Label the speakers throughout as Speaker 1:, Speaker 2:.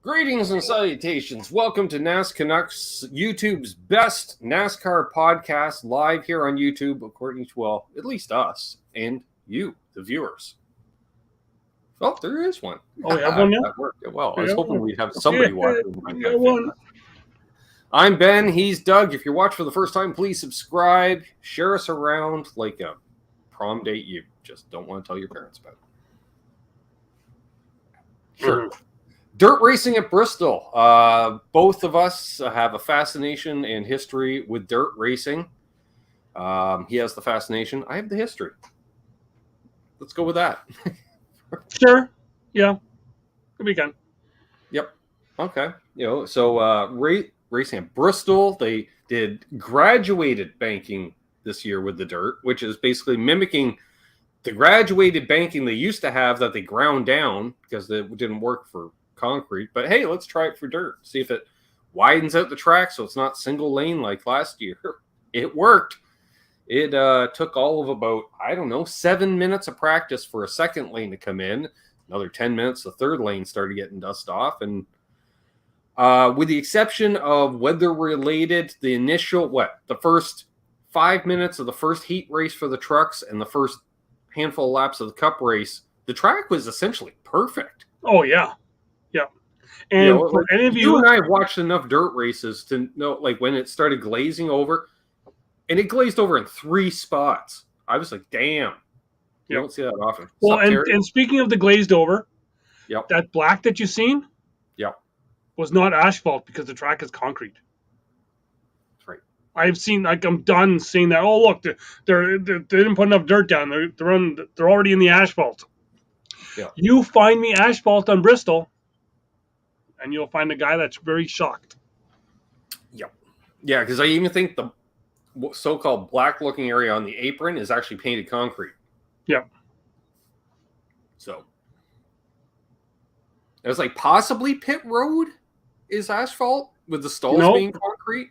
Speaker 1: Greetings and salutations. Welcome to NasCanucks, YouTube's best NASCAR podcast, live here on YouTube, according to, well, at least us and you, the viewers. Oh, there is one.
Speaker 2: Oh, we have one now?
Speaker 1: That worked well. I was hoping we'd have somebody watching.
Speaker 2: One.
Speaker 1: I'm Ben. He's Doug. If you're watching for the first time, please subscribe. Share us around like a prom date you just don't want to tell your parents about. Sure. Dirt racing at Bristol. Both of us have a fascination and history with dirt racing. He has the fascination. I have the history. Let's go with that.
Speaker 2: Sure. Yeah. We can.
Speaker 1: Yep. Okay. So racing at Bristol, they did graduated banking this year with the dirt, which is basically mimicking the graduated banking they used to have that they ground down because it didn't work for concrete. But hey, let's try it for dirt. See if it widens out the track so it's not single lane like last year. It worked. It took all of about, 7 minutes of practice for a second lane to come in. Another 10 minutes, the third lane started getting dust off. And with the exception of weather-related, the first 5 minutes of the first heat race for the trucks and the first handful of laps of the cup race, the track was essentially perfect.
Speaker 2: Oh, yeah. Yeah. And for any of
Speaker 1: you and I have watched enough dirt races to know, like, when it started glazing over, and it glazed over in 3 spots. I was like, damn. You don't see that often.
Speaker 2: Well, and speaking of the glazed over,
Speaker 1: that
Speaker 2: black that you've seen was not asphalt because the track is concrete.
Speaker 1: That's right.
Speaker 2: I've seen, I'm done seeing that. Oh, look, they didn't put enough dirt down. They're already in the asphalt.
Speaker 1: Yeah.
Speaker 2: You find me asphalt on Bristol, and you'll find a guy that's very shocked.
Speaker 1: Yep. Yeah, because I even think the so-called black-looking area on the apron is actually painted concrete.
Speaker 2: Yep.
Speaker 1: So it was like possibly pit road is asphalt with the stalls being concrete.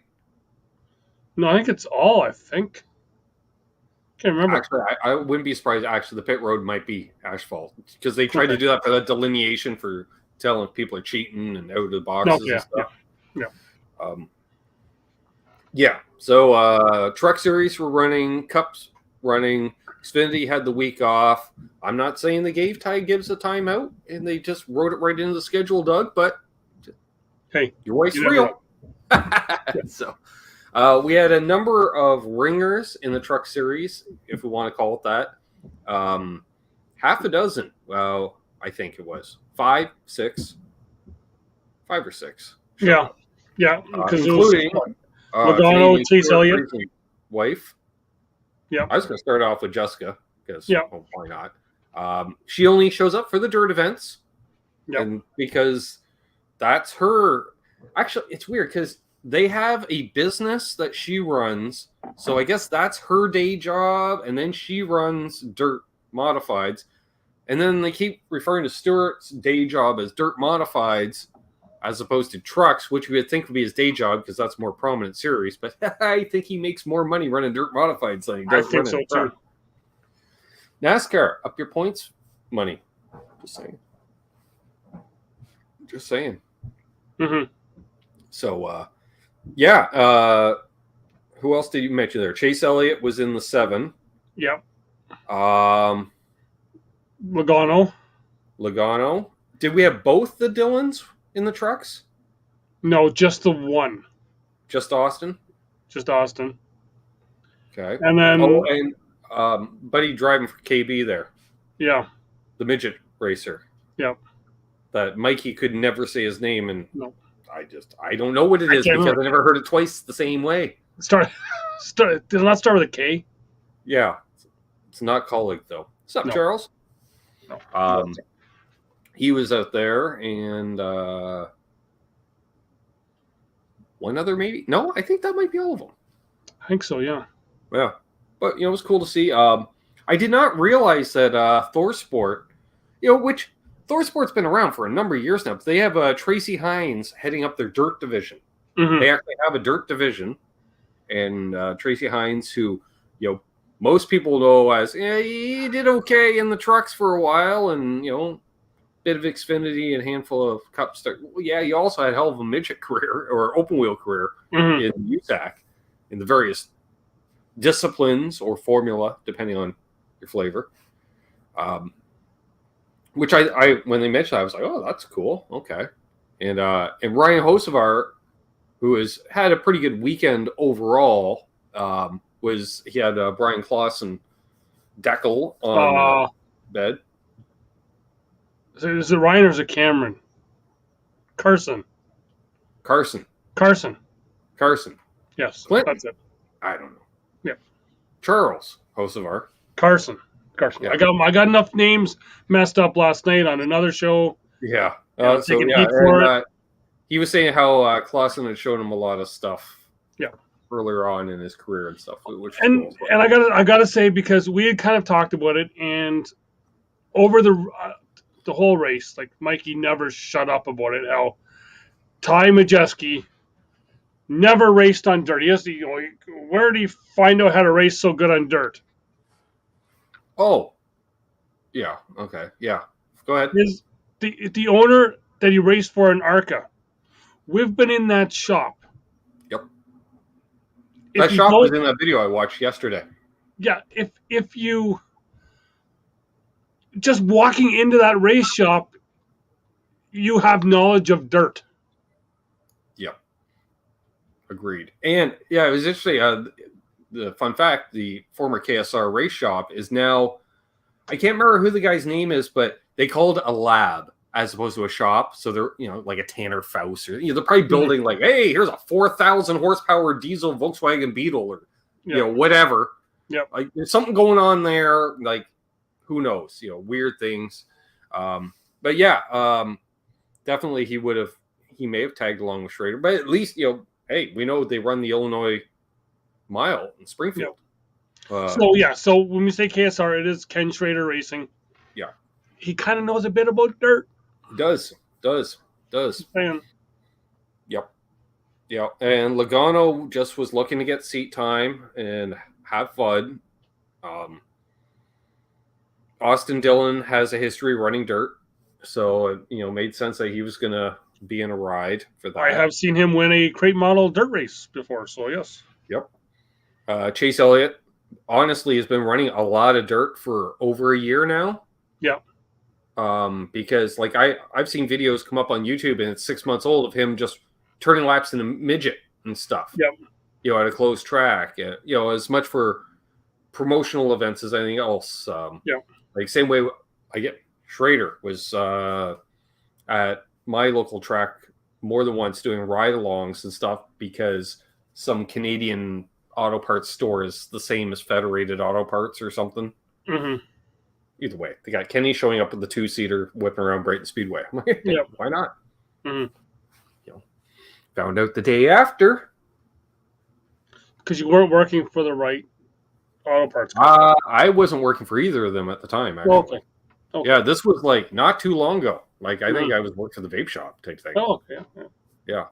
Speaker 2: No, I think it's all. I think. Can't remember.
Speaker 1: Actually, I wouldn't be surprised. Actually, the pit road might be asphalt because they tried to do that for that delineation for telling if people are cheating and out of the boxes and stuff. Yeah. So Truck Series were running, Cups running. Xfinity had the week off. I'm not saying they gave Ty Gibbs a timeout and they just wrote it right into the schedule, Doug. But
Speaker 2: hey,
Speaker 1: your wife's real. So. We had a number of ringers in the Truck Series, if we want to call it that. Half a dozen. Well, I think it was 5 or 6.
Speaker 2: Yeah.
Speaker 1: Including
Speaker 2: Logano, Chase Elliott,
Speaker 1: wife.
Speaker 2: Yeah.
Speaker 1: I was going to start off with Jessica because why not? She only shows up for the dirt events, and because that's her. Actually, it's weird because they have a business that she runs, so I guess that's her day job, and then she runs dirt modifieds, and then they keep referring to Stewart's day job as dirt modifieds as opposed to trucks, which we would think would be his day job because that's more prominent series, but I think he makes more money running dirt modifieds than he does running so too. NASCAR, up your points money. Just saying.
Speaker 2: Mm-hmm.
Speaker 1: So, who else did you mention there? Chase Elliott was in the 7.
Speaker 2: Yep.
Speaker 1: Logano. Did we have both the Dylans in the trucks?
Speaker 2: No, just the one.
Speaker 1: Just Austin?
Speaker 2: Just Austin.
Speaker 1: Okay.
Speaker 2: And then...
Speaker 1: Buddy driving for KB there.
Speaker 2: Yeah.
Speaker 1: The midget racer.
Speaker 2: Yep.
Speaker 1: That Mikey could never say his name, and
Speaker 2: no.
Speaker 1: I don't know what it is because I never heard it twice the same way.
Speaker 2: Did it not start with a K?
Speaker 1: Yeah. It's not colleague, though. What's up, Charles?
Speaker 2: No.
Speaker 1: He was out there, and one other maybe? No, I think that might be all of them.
Speaker 2: I think so, yeah.
Speaker 1: Yeah. But, it was cool to see. I did not realize that ThorSport, which ThorSport's been around for a number of years now, but they have Tracy Hines heading up their dirt division.
Speaker 2: Mm-hmm.
Speaker 1: They actually have a dirt division, and Tracy Hines, who, most people know as, he did okay in the trucks for a while, and, bit of Xfinity and a handful of Cup start. Well, yeah, you also had a hell of a midget career or open wheel career in USAC in the various disciplines or formula, depending on your flavor. Which I when they mentioned, I was like, oh, that's cool. Okay. And Ryan Hocevar, who has had a pretty good weekend overall, he had Brian Clausen Deckel on bed.
Speaker 2: Is it Ryan or is it Cameron? Carson. Yes,
Speaker 1: Clinton.
Speaker 2: that's it.
Speaker 1: I don't know.
Speaker 2: Yeah.
Speaker 1: Charles Hocevar.
Speaker 2: Carson. Yeah. I got enough names messed up last night on another show.
Speaker 1: Yeah. He was saying how Clausen had shown him a lot of stuff.
Speaker 2: Yeah.
Speaker 1: Earlier on in his career and stuff, which is
Speaker 2: cool. And I gotta say, because we had kind of talked about it, and over the whole race, like Mikey never shut up about it. How Ty Majeski never raced on dirt. Where did he find out how to race so good on dirt?
Speaker 1: Oh, yeah. Okay, yeah. Go ahead.
Speaker 2: The owner that he raced for in ARCA. We've been in that shop.
Speaker 1: Yep. That shop was in that video I watched yesterday.
Speaker 2: Yeah, if you just walking into that race shop, you have knowledge of dirt.
Speaker 1: Yep. Agreed. And yeah, it was interesting. The fun fact: the former KSR race shop is now, I can't remember who the guy's name is, but they called it a lab as opposed to a shop. So they're, like a Tanner Faust, or they're probably building like, hey, here's a 4,000 horsepower diesel Volkswagen Beetle, or whatever.
Speaker 2: Yep.
Speaker 1: Like there's something going on there. Like who knows? Weird things. But yeah, definitely he may have tagged along with Schrader, but at least hey, we know they run the Illinois Mile in Springfield.
Speaker 2: Yep. So when we say KSR, it is Ken Schrader Racing.
Speaker 1: Yeah.
Speaker 2: He kind of knows a bit about dirt.
Speaker 1: Does.
Speaker 2: Man.
Speaker 1: Yep. Yeah. And Logano just was looking to get seat time and have fun. Austin Dillon has a history running dirt, so it made sense that he was going to be in a ride for that.
Speaker 2: I have seen him win a crate model dirt race before, so yes.
Speaker 1: Yep. Chase Elliott honestly has been running a lot of dirt for over a year now.
Speaker 2: Yeah.
Speaker 1: Because like I've seen videos come up on YouTube and it's 6 months old of him just turning laps in a midget and stuff.
Speaker 2: Yep.
Speaker 1: At a closed track. As much for promotional events as anything else. Like same way I get Schrader was at my local track more than once doing ride-alongs and stuff because some Canadian auto parts store is the same as Federated Auto Parts or something.
Speaker 2: Mm-hmm.
Speaker 1: Either way, they got Kenny showing up with the 2-seater whipping around Brighton Speedway.
Speaker 2: Yep.
Speaker 1: Why not?
Speaker 2: Mm-hmm.
Speaker 1: Found out the day after.
Speaker 2: Because you weren't working for the right auto parts
Speaker 1: company. I wasn't working for either of them at the time, actually.
Speaker 2: Okay.
Speaker 1: Yeah, this was like not too long ago. Like I think I was working for the vape shop type thing.
Speaker 2: Oh, okay.
Speaker 1: Yeah.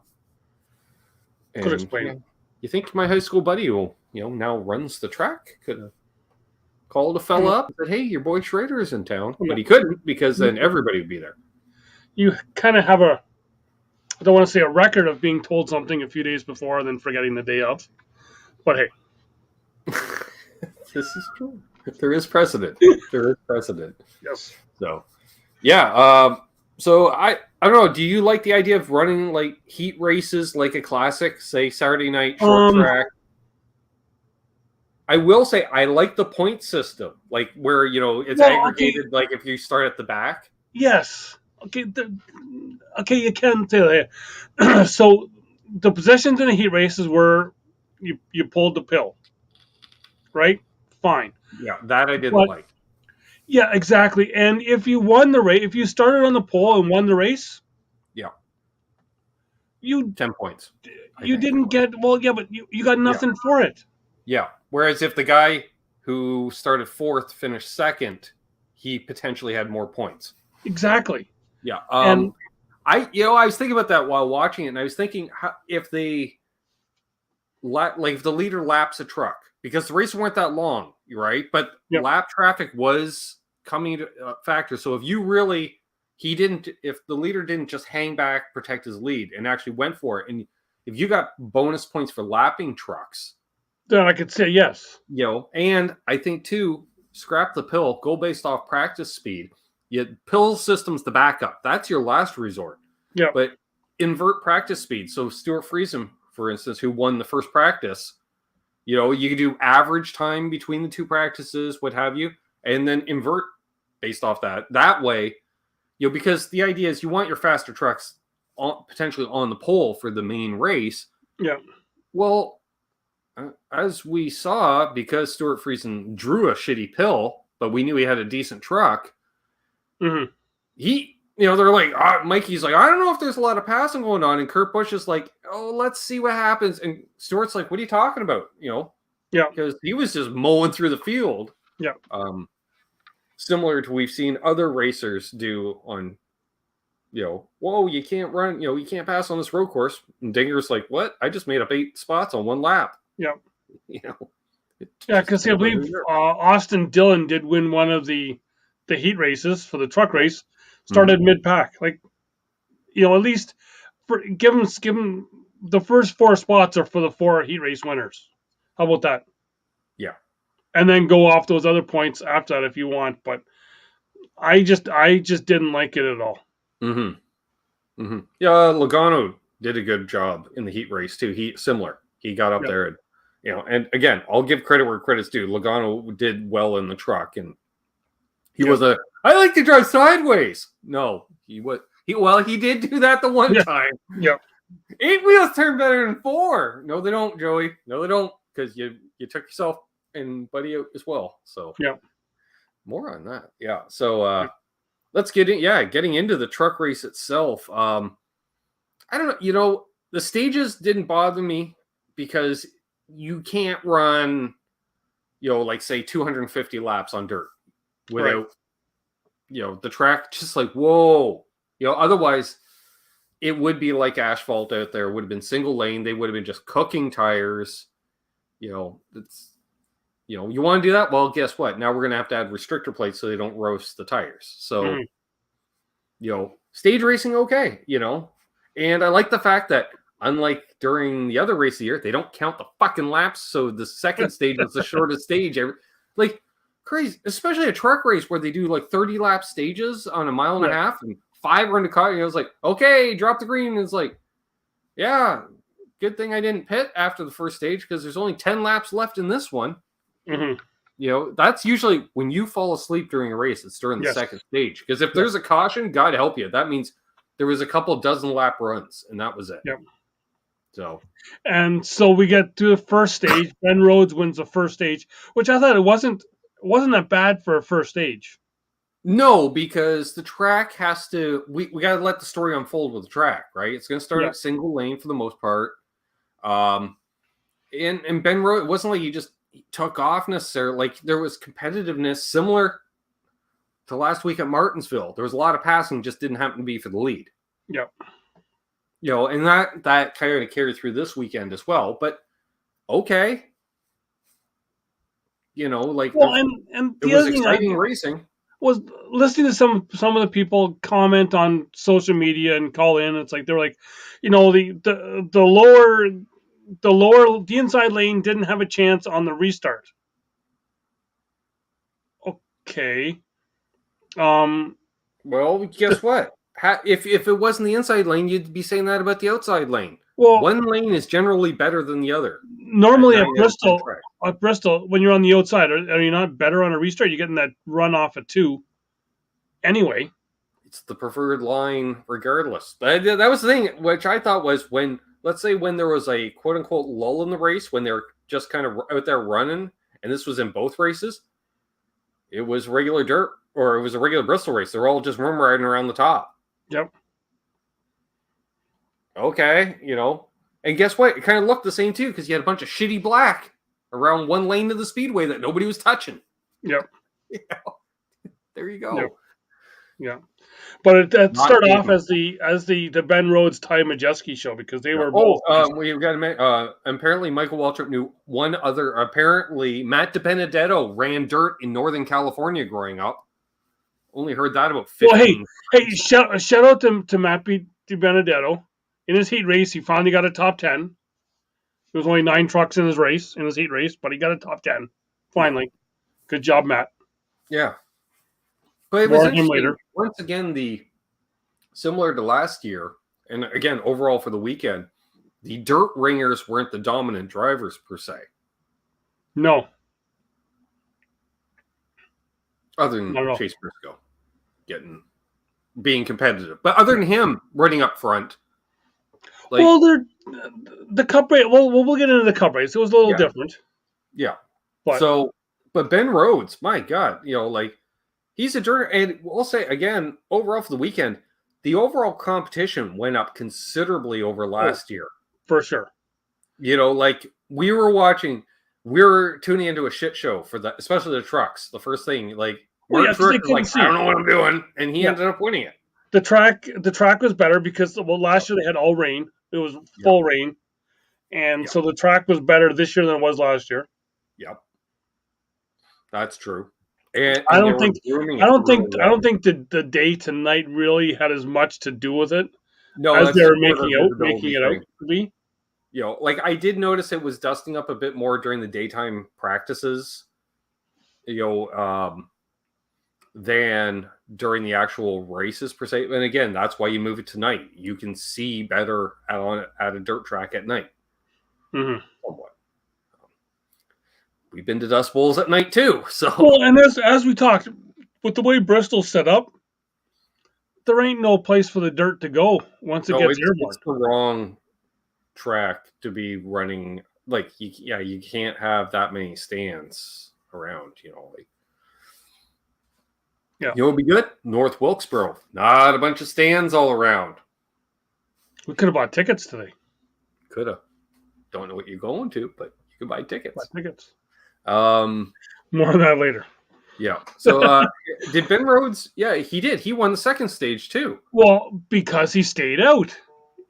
Speaker 2: Could explain it.
Speaker 1: You think my high school buddy who, now runs the track could have called a fella up and said, hey, your boy Schrader is in town. But he couldn't because then everybody would be there.
Speaker 2: You kind of have I don't want to say a record of being told something a few days before and then forgetting the day of. But hey.
Speaker 1: This is true. There is precedent.
Speaker 2: Yes.
Speaker 1: So, yeah. So I don't know. Do you like the idea of running like heat races, like a classic, say Saturday night short track? I will say I like the point system, like where it's aggregated. Like if you start at the back.
Speaker 2: Yes. Okay. You can say that. So the positions in the heat races were you pulled the pill, right? Fine.
Speaker 1: Yeah, that I didn't like.
Speaker 2: Yeah, exactly. And if you won the race, if you started on the pole and won the race, you
Speaker 1: 10 points.
Speaker 2: You didn't get but you got nothing for it.
Speaker 1: Yeah. Whereas if the guy who started fourth finished second, he potentially had more points.
Speaker 2: Exactly.
Speaker 1: Yeah. I was thinking about that while watching it, and I was thinking if the leader laps a truck. Because the races weren't that long, right? But lap traffic was coming to a factor. So if you really he didn't. If the leader didn't just hang back, protect his lead, and actually went for it, and if you got bonus points for lapping trucks,
Speaker 2: then I could say yes.
Speaker 1: and I think too, scrap the pill, go based off practice speed. Pill system's the backup. That's your last resort.
Speaker 2: Yeah.
Speaker 1: But invert practice speed. So Stuart Friesen, for instance, who won the first practice, you can do average time between the two practices, what have you, and then invert based off that. That way, because the idea is you want your faster trucks potentially on the pole for the main race.
Speaker 2: Yeah.
Speaker 1: Well, as we saw, because Stuart Friesen drew a shitty pill, but we knew he had a decent truck, they're like, Mikey's like, I don't know if there's a lot of passing going on. And Kurt Busch is like, oh, let's see what happens. And Stuart's like, what are you talking about? Because he was just mowing through the field.
Speaker 2: Yeah.
Speaker 1: Similar to we've seen other racers do on, whoa, you can't run, you can't pass on this road course. And Dinger's like, what? I just made up 8 spots on one lap.
Speaker 2: Yeah.
Speaker 1: Yeah,
Speaker 2: because I believe Austin Dillon did win one of the heat races for the truck race. Started mid-pack, at least give him the first 4 spots are for the 4 heat race winners. How about that?
Speaker 1: Yeah,
Speaker 2: and then go off those other points after that if you want. But I just didn't like it at all.
Speaker 1: Yeah, Logano did a good job in the heat race too. He got up there, and and again, I'll give credit where credit's due. Logano did well in the truck, and he was I like to drive sideways. No, he did do that the one time.
Speaker 2: Yeah.
Speaker 1: 8 wheels turn better than 4. No, they don't, Joey. No, they don't, because you took yourself and Buddy out as well. So more on that. Yeah. So let's get in. Yeah, getting into the truck race itself. I don't know. The stages didn't bother me because you can't run, like say 250 laps on dirt without, the track just like, whoa, otherwise it would be like asphalt out there. It would have been single lane. They would have been just cooking tires. It's, you want to do that? Well, guess what? Now we're going to have to add restrictor plates so they don't roast the tires. So, stage racing, okay, and I like the fact that unlike during the other race of the year, they don't count the fucking laps. So the second stage was the shortest stage ever. Like, crazy, especially a truck race where they do like 30 lap stages on a mile and a half and 5 are in the car. And it was like, okay, drop the green. And it's like, yeah, good thing I didn't pit after the first stage because there's only 10 laps left in this one. That's usually when you fall asleep during a race, it's during the second stage. Because if there's a caution, God help you. That means there was a couple dozen lap runs and that was it.
Speaker 2: Yep.
Speaker 1: So
Speaker 2: we get to the first stage. Ben Rhodes wins the first stage, which I thought it wasn't that bad for a first stage.
Speaker 1: No, because the track has to. We got to let the story unfold with the track, right? It's going to start at single lane for the most part. And Ben Rhodes, it wasn't like he just took off necessarily. Like there was competitiveness similar to last week at Martinsville. There was a lot of passing, just didn't happen to be for the lead.
Speaker 2: Yep.
Speaker 1: And that kind of carried through this weekend as well. But okay, like
Speaker 2: and
Speaker 1: it was exciting racing.
Speaker 2: Was listening to some of the people comment on social media and call in. It's like they're like, the inside lane didn't have a chance on the restart. Okay.
Speaker 1: Well, guess what? If it wasn't the inside lane, you'd be saying that about the outside lane.
Speaker 2: Well,
Speaker 1: one lane is generally better than the other.
Speaker 2: Normally at Bristol, when you're on the outside, are you not better on a restart? You're getting that run off at 2. Anyway,
Speaker 1: it's the preferred line regardless. That was the thing, which I thought was when there was a quote unquote lull in the race, when they were just kind of out there running, and this was in both races, it was regular dirt or it was a regular Bristol race. They're all just rum riding around the top.
Speaker 2: Yep.
Speaker 1: Okay, and guess what? It kind of looked the same too because you had a bunch of shitty black around one lane of the speedway that nobody was touching.
Speaker 2: Yep.
Speaker 1: There you go.
Speaker 2: Yep. Yeah, but it started off as the Ben Rhodes Ty Majeski show because they were both.
Speaker 1: We've got to apparently Michael Waltrip knew one other. Apparently, Matt DiBenedetto ran dirt in Northern California growing up. only heard that about
Speaker 2: Well,
Speaker 1: 15.
Speaker 2: hey, shout out to Matt Benedetto. In his heat race, he finally got a top 10. There was only 9 trucks in his heat race, but he got a top 10. Finally. Good job, Matt.
Speaker 1: Yeah. But it was
Speaker 2: More on him
Speaker 1: interesting.
Speaker 2: later.
Speaker 1: Once again, similar to last year, and again, overall for the weekend, the dirt ringers weren't the dominant drivers per se.
Speaker 2: No.
Speaker 1: Other
Speaker 2: Not at
Speaker 1: than
Speaker 2: all.
Speaker 1: Chase Briscoe being competitive. But other than him running up front.
Speaker 2: Well, the cup race, we'll get into the cup race. It was a little different.
Speaker 1: Yeah.
Speaker 2: But
Speaker 1: Ben Rhodes, my God, he's a dirt, and we'll say again, overall for the weekend, the overall competition went up considerably over last year.
Speaker 2: For sure.
Speaker 1: We were tuning into a shit show for that, especially the trucks. The first thing, Mark Truex was like, I don't know what I'm doing, and he ended up winning it.
Speaker 2: The track was better because last year they had all rain. It was full rain, and so the track was better this year than it was last year.
Speaker 1: Yep, that's true. And
Speaker 2: I don't think the day tonight really had as much to do with it.
Speaker 1: No,
Speaker 2: as they're making it out to be.
Speaker 1: I did notice it was dusting up a bit more during the daytime practices, than during the actual races per se. And again, that's why you move it to night. You can see better at a dirt track at night.
Speaker 2: Mm-hmm.
Speaker 1: Somewhat. We've been to Dust Bowls at night too. So
Speaker 2: and as we talked, with the way Bristol's set up, there ain't no place for the dirt to go once it gets airborne.
Speaker 1: It's the wrong track to be running. You can't have that many stands around. It would be good. North Wilkesboro, not a bunch of stands all around.
Speaker 2: We could have bought tickets today.
Speaker 1: Could have. Don't know what you're going to, but you can buy tickets.
Speaker 2: More on that later.
Speaker 1: Yeah. So did Ben Rhodes? Yeah, he did. He won the second stage too.
Speaker 2: Well, because he stayed out.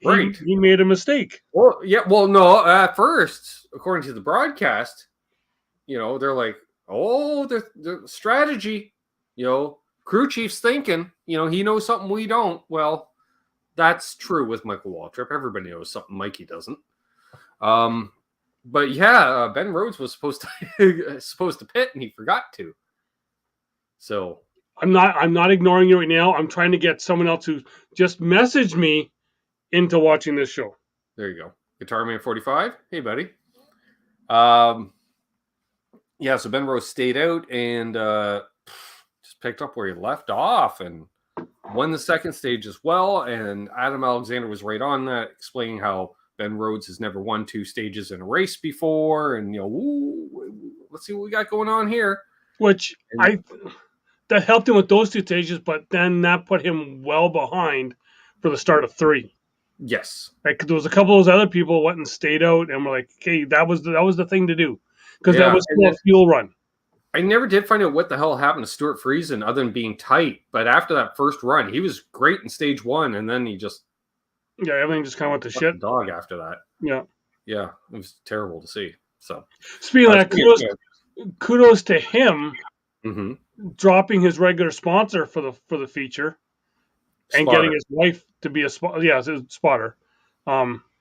Speaker 1: Right.
Speaker 2: He made a mistake.
Speaker 1: Well, yeah. Well, no. At first, according to the broadcast, they're like, oh, the strategy. Crew chief's thinking, he knows something we don't. Well, that's true with Michael Waltrip. Everybody knows something Mikey doesn't. But yeah, Ben Rhodes was supposed to pit, and he forgot to. So
Speaker 2: I'm not ignoring you right now. I'm trying to get someone else who just messaged me into watching this show.
Speaker 1: There you go. Guitar Man 45. Hey, buddy. Yeah, so Ben Rhodes stayed out and just picked up where he left off and won the second stage as well. And Adam Alexander was right on that, explaining how Ben Rhodes has never won 2 stages in a race before. And, let's see what we got going on here.
Speaker 2: That helped him with those 2 stages, but then that put him well behind for the start of 3.
Speaker 1: Yes.
Speaker 2: There was a couple of those other people went and stayed out, and we're like, okay, that was the thing to do. Because that was still a fuel run.
Speaker 1: I never did find out what the hell happened to Stuart Friesen other than being tight. But after that first run, he was great in stage 1, and then he just...
Speaker 2: Yeah, everything just kind of went to shit.
Speaker 1: Dog after that.
Speaker 2: Yeah.
Speaker 1: Yeah, it was terrible to see. So,
Speaker 2: speaking of that, kudos to him dropping his regular sponsor for the feature and getting his wife to be a spotter.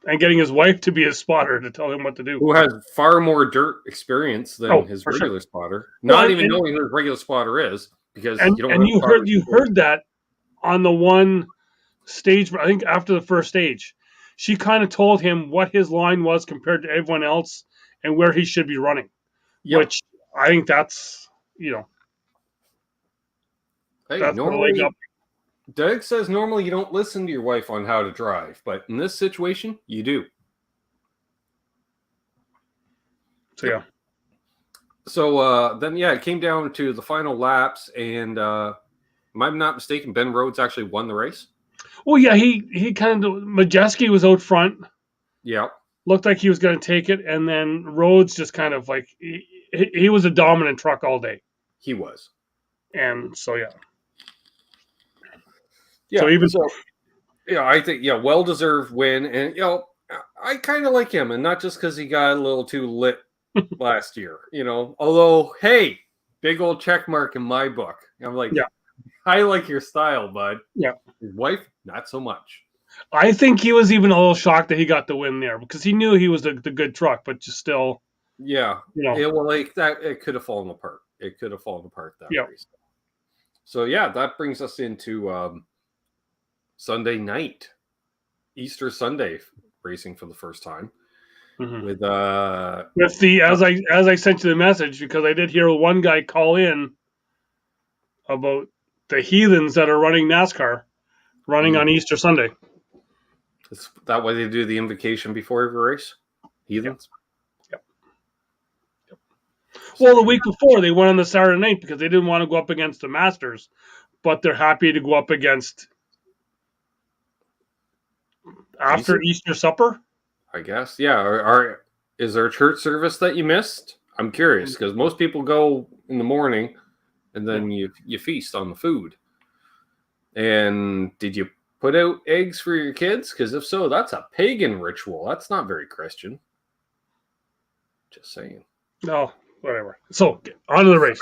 Speaker 2: And getting his wife to be a spotter to tell him what to do.
Speaker 1: Who has far more dirt experience than his regular spotter. Not even knowing who his regular spotter is, because
Speaker 2: you heard that on the one stage, I think after the first stage. She kind of told him what his line was compared to everyone else and where he should be running. Yep. Which I think that's,
Speaker 1: hey, that's normally, Doug says normally you don't listen to your wife on how to drive, but in this situation, you do.
Speaker 2: So, yeah.
Speaker 1: So then, it came down to the final laps, and if I'm not mistaken, Ben Rhodes actually won the race.
Speaker 2: Well, yeah, he kind of... Majeski was out front.
Speaker 1: Yeah.
Speaker 2: Looked like he was going to take it, and then Rhodes just kind of like... He was a dominant truck all day.
Speaker 1: He was.
Speaker 2: And so, yeah.
Speaker 1: Yeah, I think, well-deserved win. And, I kind of like him, and not just because he got a little too lit last year, although, hey, big old check mark in my book. I'm like, I like your style, bud.
Speaker 2: Yeah.
Speaker 1: His wife, not so much.
Speaker 2: I think he was even a little shocked that he got the win there because he knew he was the good truck, but just still,
Speaker 1: Yeah. Well, like that, it could have fallen apart. It could have fallen apart that race. So yeah, that brings us into Sunday night, Easter Sunday racing for the first time with
Speaker 2: the as I sent you the message, because I did hear one guy call in about the heathens that are running NASCAR running on Easter Sunday.
Speaker 1: Is that why they do the invocation before every race? Heathens?
Speaker 2: Yep. Well, the week before they went on the Saturday night because they didn't want to go up against the Masters, but they're happy to go up against after Easter supper.
Speaker 1: I guess. Yeah. Is there a church service that you missed? I'm curious because most people go in the morning and then you feast on the food. And did you put out eggs for your kids? Because if so, that's a pagan ritual. That's not very Christian. Just saying.
Speaker 2: No, whatever. So, on to the race.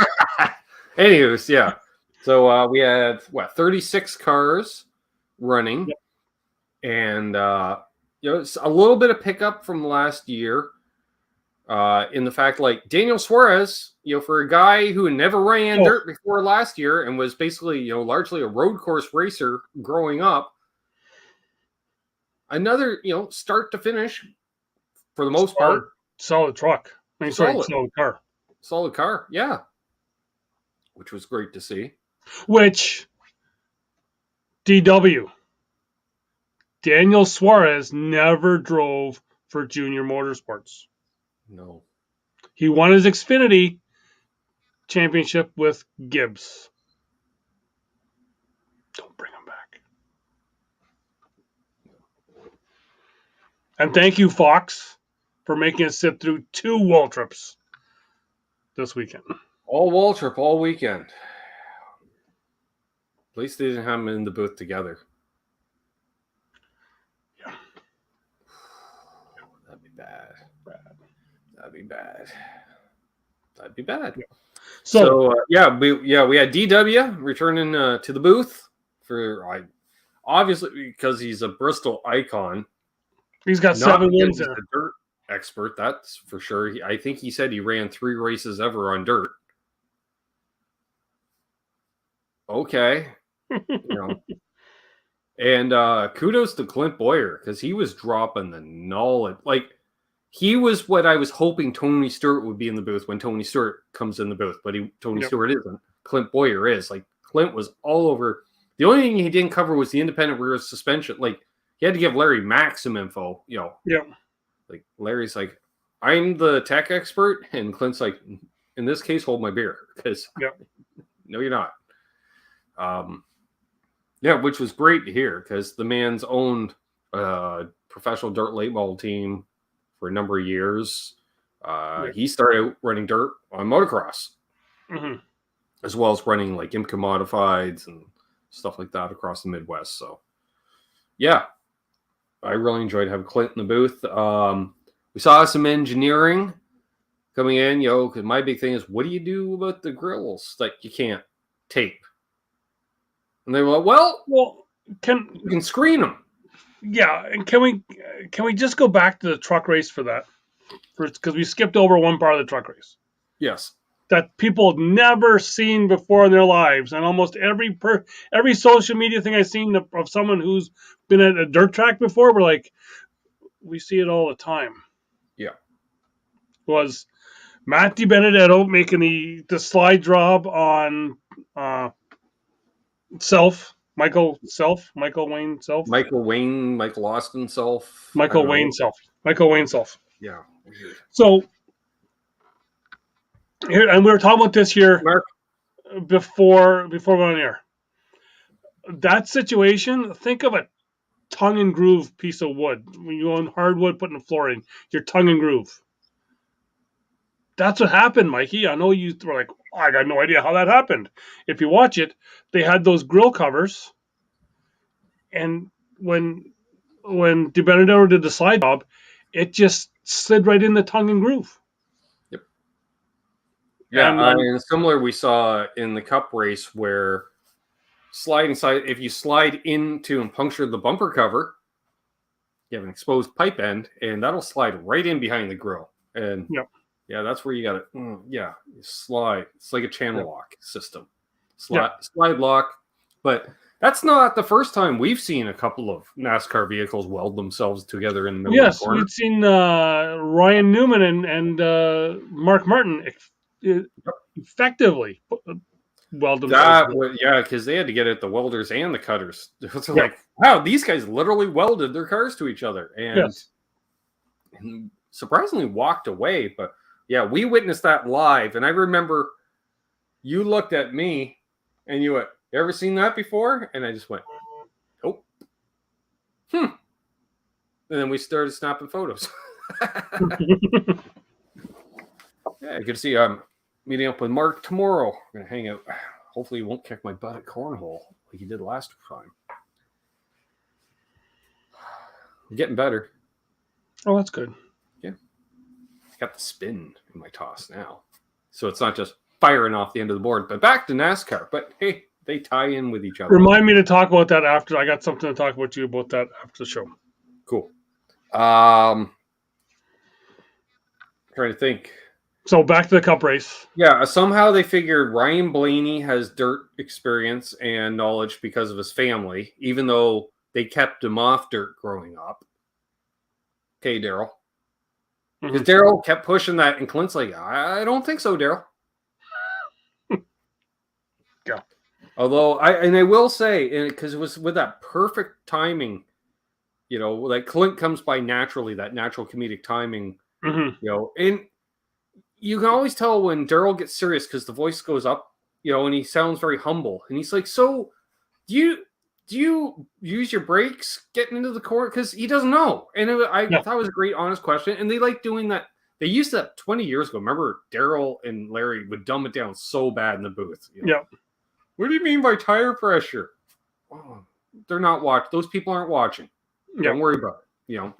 Speaker 1: Anyways, yeah. So we had, 36 cars running.
Speaker 2: Yep.
Speaker 1: And, it's a little bit of pickup from last year in the fact, like, Daniel Suarez, for a guy who never ran dirt before last year and was basically, largely a road course racer growing up, another, start to finish for the most part.
Speaker 2: Solid truck. Solid car.
Speaker 1: Solid car, yeah. Which was great to see.
Speaker 2: Which, DW, Daniel Suarez never drove for Junior Motorsports.
Speaker 1: No.
Speaker 2: He won his Xfinity championship with Gibbs. Don't bring him back. And thank you, Fox, for making us sit through 2 wall trips this weekend.
Speaker 1: All wall trip all weekend. At least they didn't have them in the booth together.
Speaker 2: Yeah.
Speaker 1: That'd be bad. That'd be bad. That'd be bad. Yeah. So we had DW returning to the booth for obviously because he's a Bristol icon.
Speaker 2: He's got 7 wins there.
Speaker 1: He's a dirt expert, that's for sure. I think he said he ran 3 races ever on dirt. Okay. And kudos to Clint Boyer because he was dropping the knowledge. Like, he was what I was hoping Tony Stewart would be in the booth when Tony Stewart comes in the booth, but Tony Stewart isn't. Clint Boyer is. Like, Clint was all over. The only thing he didn't cover was the independent rear suspension. Like, he had to give Larry Mack some info, Yeah. Like, Larry's like, I'm the tech expert, and Clint's like, in this case, hold my beer, because no, you're not. Which was great to hear because the man's owned a professional dirt late model team for a number of years. He started running dirt on motocross, as well as running like IMCA modifieds and stuff like that across the Midwest. So, yeah, I really enjoyed having Clint in the booth. We saw some engineering coming in, because my big thing is, what do you do about the grills that you can't tape? And they were like, well, you can screen them.
Speaker 2: Yeah, and can we just go back to the truck race for that? Because we skipped over one part of the truck race.
Speaker 1: Yes.
Speaker 2: That people have never seen before in their lives. And almost every social media thing I've seen of someone who's been at a dirt track before, we're like, we see it all the time.
Speaker 1: Yeah.
Speaker 2: Was Matt DiBenedetto making the slide job on Michael Wayne Self.
Speaker 1: Michael Austin Self.
Speaker 2: Michael Wayne Self.
Speaker 1: Yeah. Weird.
Speaker 2: So here, and we were talking about this here before going on air. That situation, think of a tongue and groove piece of wood. When you own hardwood, putting the floor in, your tongue and groove. That's what happened, Mikey. I know you were like, I got no idea how that happened. If you watch it, they had those grill covers, and when DiBenedetto did the slide job, it just slid right in the tongue and groove.
Speaker 1: Yep. Yeah, and similar we saw in the Cup race where sliding side. If you slide into and puncture the bumper cover, you have an exposed pipe end, and that'll slide right in behind the grill. And
Speaker 2: Yep.
Speaker 1: yeah, that's where you got it. Yeah, you slide. It's like a channel
Speaker 2: Yep.
Speaker 1: lock system.
Speaker 2: Yep.
Speaker 1: Slide lock. But that's not the first time we've seen a couple of NASCAR vehicles weld themselves together in the middle of the
Speaker 2: Yes,
Speaker 1: corner.
Speaker 2: we'd seen Ryan Newman and Mark Martin effectively weld themselves.
Speaker 1: Yeah, because they had to get at the welders and the cutters. It's
Speaker 2: Yep.
Speaker 1: like, wow, these guys literally welded their cars to each other, and surprisingly walked away. But yeah, we witnessed that live, and I remember you looked at me and you went, "You ever seen that before?" And I just went, "Nope." And then we started snapping photos. Yeah, good to see you. I'm meeting up with Mark tomorrow. We're gonna hang out. Hopefully, he won't kick my butt at cornhole like he did last time. I'm getting better.
Speaker 2: Oh, that's good.
Speaker 1: Yeah, I got the spin in my toss now, so it's not just firing off the end of the board. But back to NASCAR. But hey, they tie in with each other.
Speaker 2: Remind me to talk about that after. I got something to talk about you about that after the show.
Speaker 1: Cool. Trying to think.
Speaker 2: So back to the Cup race.
Speaker 1: Yeah, somehow they figured Ryan Blaney has dirt experience and knowledge because of his family, even though they kept him off dirt growing up. Okay, Daryl. Because Daryl kept pushing that, and Clint's like, I don't think so, Daryl.
Speaker 2: Yeah.
Speaker 1: Although, I will say, because it was with that perfect timing, like Clint comes by naturally, that natural comedic timing, and you can always tell when Daryl gets serious because the voice goes up, and he sounds very humble. And he's like, "So, do you use your brakes getting into the corner?" Because he doesn't know. And I thought it was a great, honest question. And they like doing that. They used that 20 years ago. Remember, Daryl and Larry would dumb it down so bad in the booth.
Speaker 2: Yeah.
Speaker 1: What do you mean by tire pressure? Oh, they're not watching. Those people aren't watching. Don't worry about it.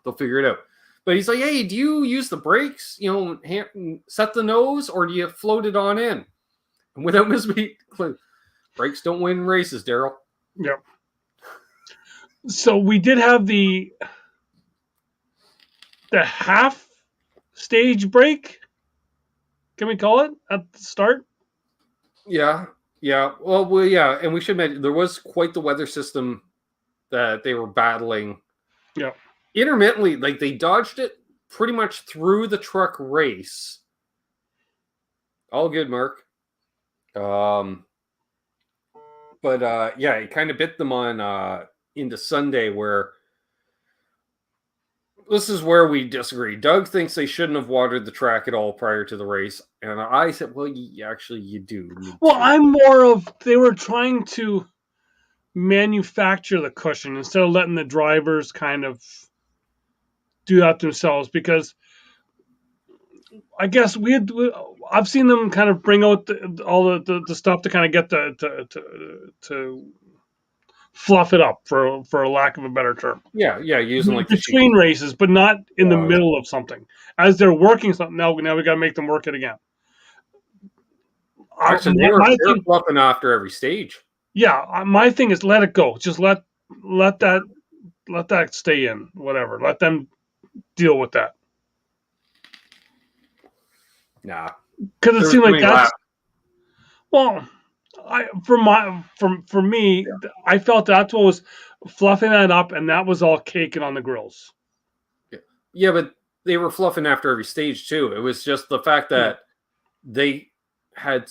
Speaker 1: They'll figure it out. But he's like, "Hey, do you use the brakes, set the nose, or do you float it on in?" And without missing, brakes don't win races, Daryl.
Speaker 2: Yep. So we did have the half stage break. Can we call it at the start?
Speaker 1: Yeah. Well, yeah, and we should mention there was quite the weather system that they were battling.
Speaker 2: Yeah.
Speaker 1: Intermittently, like they dodged it pretty much through the truck race. All good, Mark. But yeah, it kind of bit them on into Sunday, where this is where we disagree. Doug thinks they shouldn't have watered the track at all prior to the race, and I said, "Well, you do."
Speaker 2: Well, I'm more of they were trying to manufacture the cushion instead of letting the drivers kind of do that themselves, because I guess I've seen them kind of bring out all the stuff to kind of get to fluff it up, for a lack of a better term.
Speaker 1: Yeah, using like
Speaker 2: between races, but not in the middle of something. As they're working something, now we got to make them work it again.
Speaker 1: Actually, they were fluffing after every stage.
Speaker 2: Yeah, my thing is let it go. Just let that stay in. Whatever. Let them deal with that.
Speaker 1: Nah,
Speaker 2: because it seemed like that's. Well, for me, I felt that's what was fluffing that up, and that was all caking on the grills.
Speaker 1: Yeah, but they were fluffing after every stage too. It was just the fact that they had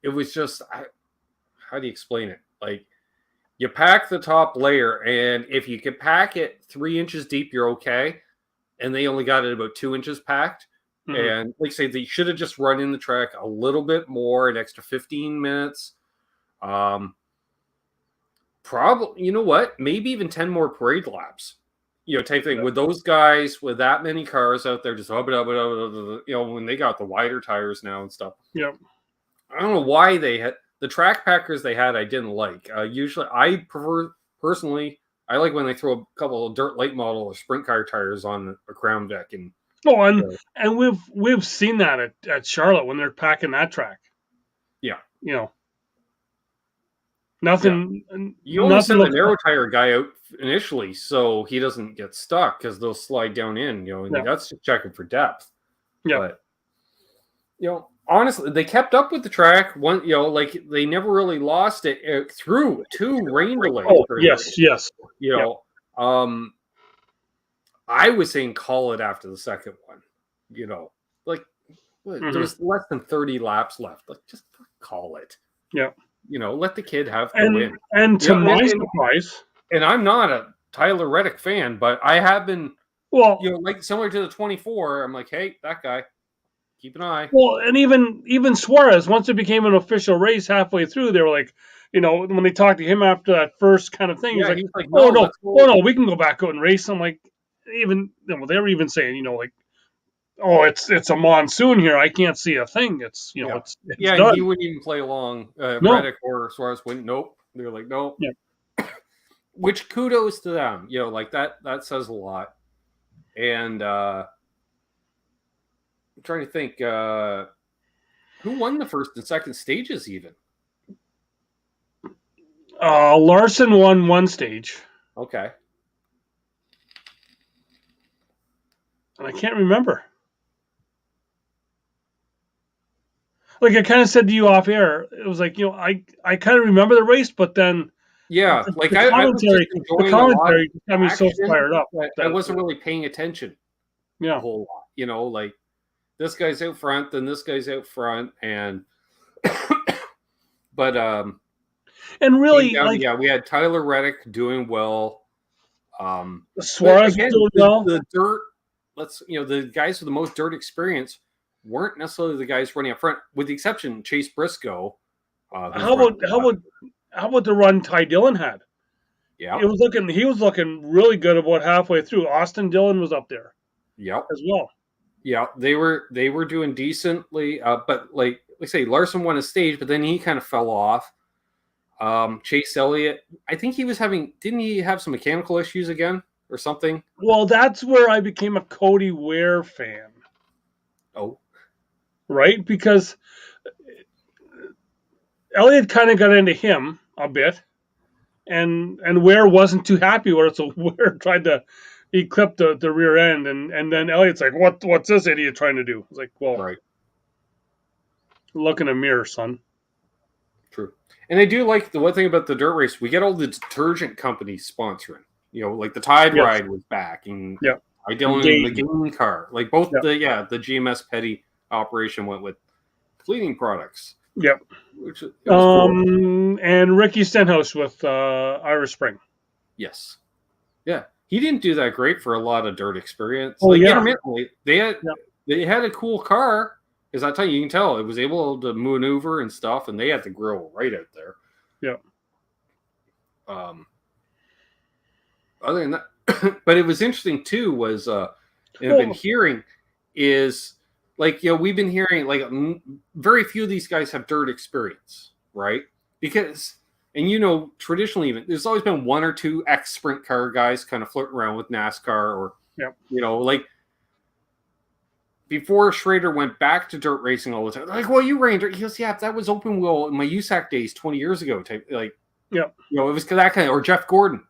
Speaker 1: it was just, how do you explain it? Like, you pack the top layer, and if you can pack it 3 inches deep, you're okay. And they only got it about 2 inches packed. Mm-hmm. And like I say, they should have just run in the track a little bit more, an extra 15 minutes. Probably, you know what? Maybe even 10 more parade laps. Type thing. With those guys, with that many cars out there, just when they got the wider tires now and stuff.
Speaker 2: Yeah.
Speaker 1: I don't know why they had the track packers they had. I didn't like. Usually, I prefer personally. I like when they throw a couple of dirt late model or sprint car tires on a Crown Vic and.
Speaker 2: Oh, and we've seen that at Charlotte when they're packing that track.
Speaker 1: Yeah. Yeah.
Speaker 2: Nothing.
Speaker 1: You only
Speaker 2: Nothing
Speaker 1: send the
Speaker 2: looks.
Speaker 1: narrow tire guy out initially so he doesn't get stuck because they'll slide down in, and
Speaker 2: Yeah.
Speaker 1: that's checking for depth.
Speaker 2: Yeah.
Speaker 1: But honestly, they kept up with the track. One, like they never really lost it through 2 rain delays.
Speaker 2: Oh, yes. Yes.
Speaker 1: You
Speaker 2: Yeah.
Speaker 1: know, um, I was saying call it after the second one. Like there
Speaker 2: Mm-hmm.
Speaker 1: was less than 30 laps left. Like just call it.
Speaker 2: Yeah.
Speaker 1: Let the kid have the win.
Speaker 2: And to my
Speaker 1: and,
Speaker 2: surprise,
Speaker 1: and I'm not a Tyler Reddick fan, but I have been.
Speaker 2: well,
Speaker 1: Like similar to the 24. I'm like, hey, that guy, keep an eye.
Speaker 2: and even Suarez, once it became an official race halfway through, they were like, when they talked to him after that first kind of thing, he's
Speaker 1: Yeah,
Speaker 2: like,
Speaker 1: he's like,
Speaker 2: oh
Speaker 1: no,
Speaker 2: no,
Speaker 1: let's go.
Speaker 2: we can go back out and race. I'm like, they were even saying, like, oh, it's a monsoon here. I can't see a thing. It's
Speaker 1: Yeah,
Speaker 2: it's
Speaker 1: yeah, and he
Speaker 2: done.
Speaker 1: wouldn't even play along.
Speaker 2: No.
Speaker 1: Reddick or Suarez wouldn't. Nope. They're like, nope.
Speaker 2: Yeah.
Speaker 1: Which kudos to them. Like that says a lot. And I'm trying to think who won the first and second stages even.
Speaker 2: Larson won one stage,
Speaker 1: Okay.
Speaker 2: and I can't remember. Like I kind of said to you off air, it was like I kind of remember the race, but then
Speaker 1: Yeah,
Speaker 2: the,
Speaker 1: like
Speaker 2: the
Speaker 1: I was just
Speaker 2: commentary
Speaker 1: enjoying a lot of
Speaker 2: got me so
Speaker 1: action,
Speaker 2: fired up.
Speaker 1: but I wasn't really paying attention a
Speaker 2: Yeah,
Speaker 1: whole lot. Like this guy's out front, then this guy's out front, and but
Speaker 2: and really, like
Speaker 1: we had Tyler Reddick doing well. But
Speaker 2: Suarez
Speaker 1: again,
Speaker 2: was doing well.
Speaker 1: the dirt. The guys with the most dirt experience weren't necessarily the guys running up front, with the exception Chase Briscoe.
Speaker 2: How about the run Ty Dillon had?
Speaker 1: Yeah,
Speaker 2: He was looking really good about halfway through. Austin Dillon was up there.
Speaker 1: Yep.
Speaker 2: As well.
Speaker 1: Yeah, they were doing decently, but like I say, Larson won a stage, but then he kind of fell off. Chase Elliott, I think didn't he have some mechanical issues again or something?
Speaker 2: Well, that's where I became a Cody Ware fan.
Speaker 1: Oh,
Speaker 2: right, because Elliott kind of got into him a bit, and Ware wasn't too happy with it, so Ware tried to clipped the rear end, and then Elliott's like, what's this idiot trying to do? It's like, well,
Speaker 1: right.
Speaker 2: Look in a mirror, son.
Speaker 1: True. And I do like the one thing about the dirt race, we get all the detergent companies sponsoring. Like the Tide Ride was back, and I Dylan and the Game Car, like both the GMS Petty operation went with cleaning products.
Speaker 2: Yep.
Speaker 1: Which was cool.
Speaker 2: And Ricky Stenhouse with Irish Spring.
Speaker 1: Yes. Yeah. He didn't do that great for a lot of dirt experience.
Speaker 2: Oh,
Speaker 1: like,
Speaker 2: yeah.
Speaker 1: Intermittently, they had a cool car. Because I tell you, you can tell it was able to maneuver and stuff, and they had the grill right out there.
Speaker 2: Yeah.
Speaker 1: Other than that, but it was interesting too. Was I've been hearing is like we've been hearing like very few of these guys have dirt experience, right? Because traditionally even there's always been one or two ex-sprint car guys kind of flirting around with NASCAR or like. Before Schrader went back to dirt racing all the time, like, well, you ran dirt. He goes, yeah, that was open wheel in my USAC days 20 years ago. It was that kind of, or Jeff Gordon.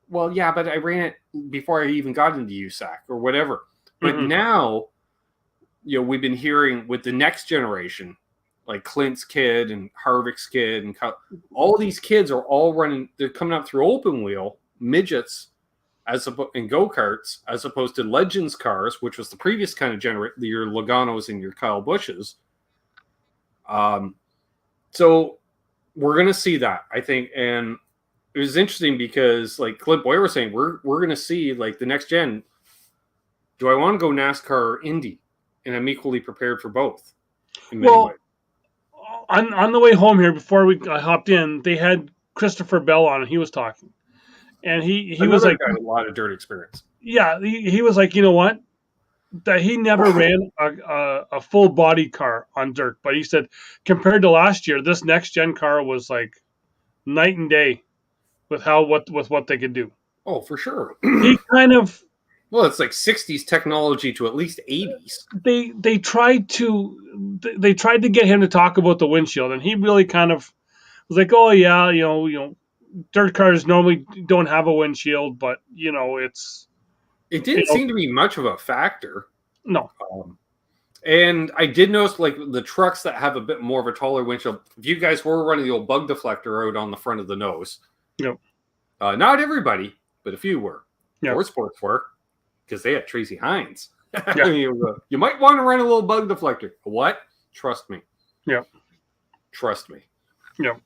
Speaker 1: Well, yeah, but I ran it before I even got into USAC or whatever. But now, we've been hearing with the next generation, like Clint's kid and Harvick's kid, and all these kids are all running. They're coming up through open wheel midgets. In go-karts, as opposed to Legends cars, which was the previous kind of generation, your Logano's and your Kyle Bushes. So we're going to see that, I think. And it was interesting because, like Clint Boyer was saying, we're going to see, like, the next gen. Do I want to go NASCAR or Indy? And I'm equally prepared for both.
Speaker 2: Well, on the way home here, before I hopped in, they had Christopher Bell on, and he was talking. And he was like,
Speaker 1: got a lot of dirt experience.
Speaker 2: Yeah, he was like, you know what? That he never ran a full body car on dirt, but he said compared to last year, this next gen car was like night and day with what they could do.
Speaker 1: Oh, for sure.
Speaker 2: He kind of
Speaker 1: it's like 60s technology to at least 80s.
Speaker 2: They tried to get him to talk about the windshield, and he really kind of was like, oh yeah, dirt cars normally don't have a windshield, but it's
Speaker 1: It didn't seem to be much of a factor.
Speaker 2: no,
Speaker 1: And I did notice, like, the trucks that have a bit more of a taller windshield. If you guys were running the old bug deflector out on the front of the nose,
Speaker 2: Yep.
Speaker 1: Not everybody, but a few were.
Speaker 2: Yep.
Speaker 1: Ford Sports were, because they had Tracy Hines.
Speaker 2: Yeah.
Speaker 1: You might want to run a little bug deflector. What? Trust me.
Speaker 2: Yep.
Speaker 1: Trust me.
Speaker 2: Yep.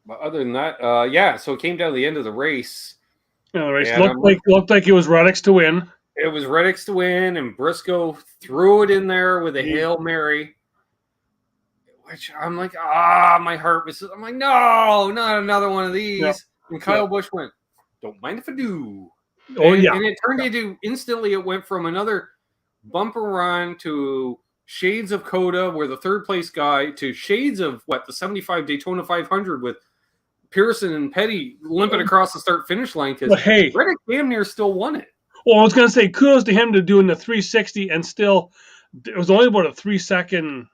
Speaker 1: But other than that, yeah. So it came down to the end of the race.
Speaker 2: Yeah, the race looked like it was Reddick's to win.
Speaker 1: It was Reddick's to win, and Briscoe threw it in there with a Hail Mary, which I'm like, my heart was. I'm like, no, not another one of these. Yep. And Kyle Busch went, don't mind if I do.
Speaker 2: Oh, yeah.
Speaker 1: And it turned into, instantly, it went from another bumper run to shades of Coda, where the third place guy, to shades of the 75 Daytona 500 with Pearson and Petty limping across the start finish line, because Reddick damn near still won it.
Speaker 2: Well, I was going to say, kudos to him to doing the 360, and still, it was only about a 3-second.